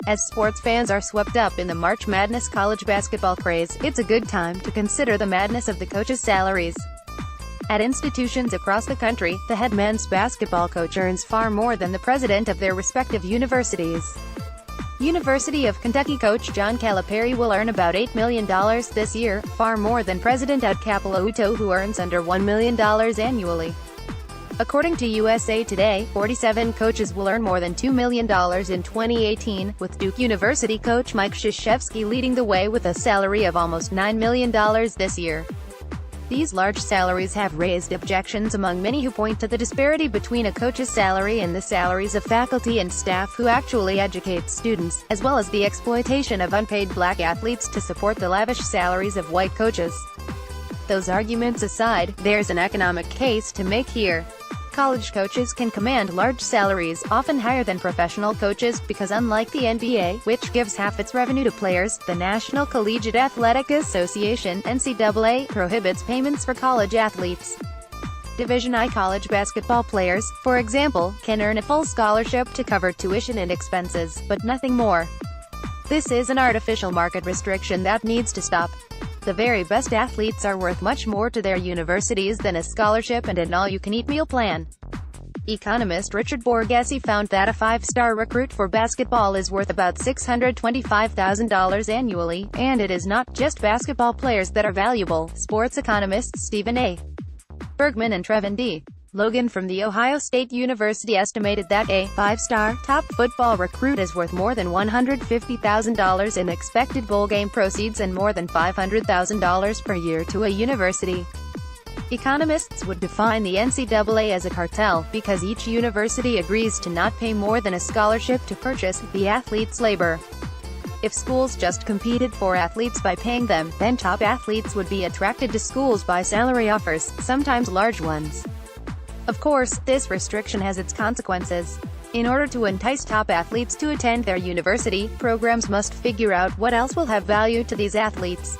As sports fans are swept up in the March Madness college basketball craze, it's a good time to consider the madness of the coaches' salaries. At institutions across the country, the head men's basketball coach earns far more than the president of their respective universities. University of Kentucky coach John Calipari will earn about $8 million this year, far more than President Ed Capelouto, who earns under $1 million annually. According to USA Today, 47 coaches will earn more than $2 million in 2018, with Duke University coach Mike Krzyzewski leading the way with a salary of almost $9 million this year. These large salaries have raised objections among many who point to the disparity between a coach's salary and the salaries of faculty and staff who actually educate students, as well as the exploitation of unpaid black athletes to support the lavish salaries of white coaches. Those arguments aside, there's an economic case to make here. College coaches can command large salaries, often higher than professional coaches, because unlike the NBA, which gives half its revenue to players, the National Collegiate Athletic Association (NCAA) prohibits payments for college athletes. Division I college basketball players, for example, can earn a full scholarship to cover tuition and expenses, but nothing more. This is an artificial market restriction that needs to stop. The very best athletes are worth much more to their universities than a scholarship and an all-you-can-eat meal plan. Economist Richard Borghese found that a five-star recruit for basketball is worth about $625,000 annually, and it is not just basketball players that are valuable. Sports economists Stephen A. Bergman and Trevin D. Logan from The Ohio State University estimated that a five-star top football recruit is worth more than $150,000 in expected bowl game proceeds and more than $500,000 per year to a university. Economists would define the NCAA as a cartel, because each university agrees to not pay more than a scholarship to purchase the athlete's labor. If schools just competed for athletes by paying them, then top athletes would be attracted to schools by salary offers, sometimes large ones. Of course, this restriction has its consequences. In order to entice top athletes to attend their university, programs must figure out what else will have value to these athletes.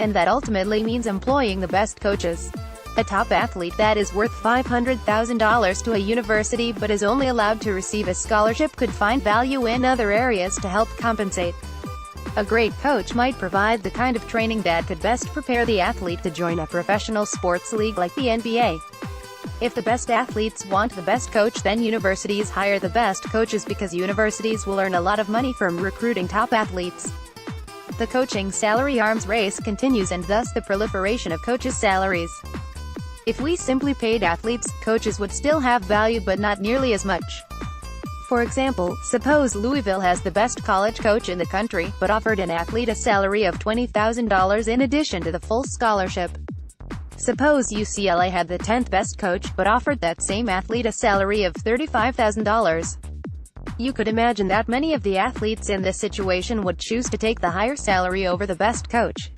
And that ultimately means employing the best coaches. A top athlete that is worth $500,000 to a university but is only allowed to receive a scholarship could find value in other areas to help compensate. A great coach might provide the kind of training that could best prepare the athlete to join a professional sports league like the NBA. If the best athletes want the best coach, then universities hire the best coaches because universities will earn a lot of money from recruiting top athletes. The coaching salary arms race continues, and thus the proliferation of coaches' salaries. If we simply paid athletes, coaches would still have value but not nearly as much. For example, suppose Louisville has the best college coach in the country, but offered an athlete a salary of $20,000 in addition to the full scholarship. Suppose UCLA had the 10th best coach, but offered that same athlete a salary of $35,000. You could imagine that many of the athletes in this situation would choose to take the higher salary over the best coach.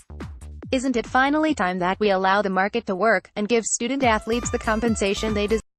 Isn't it finally time that we allow the market to work, and give student athletes the compensation they deserve?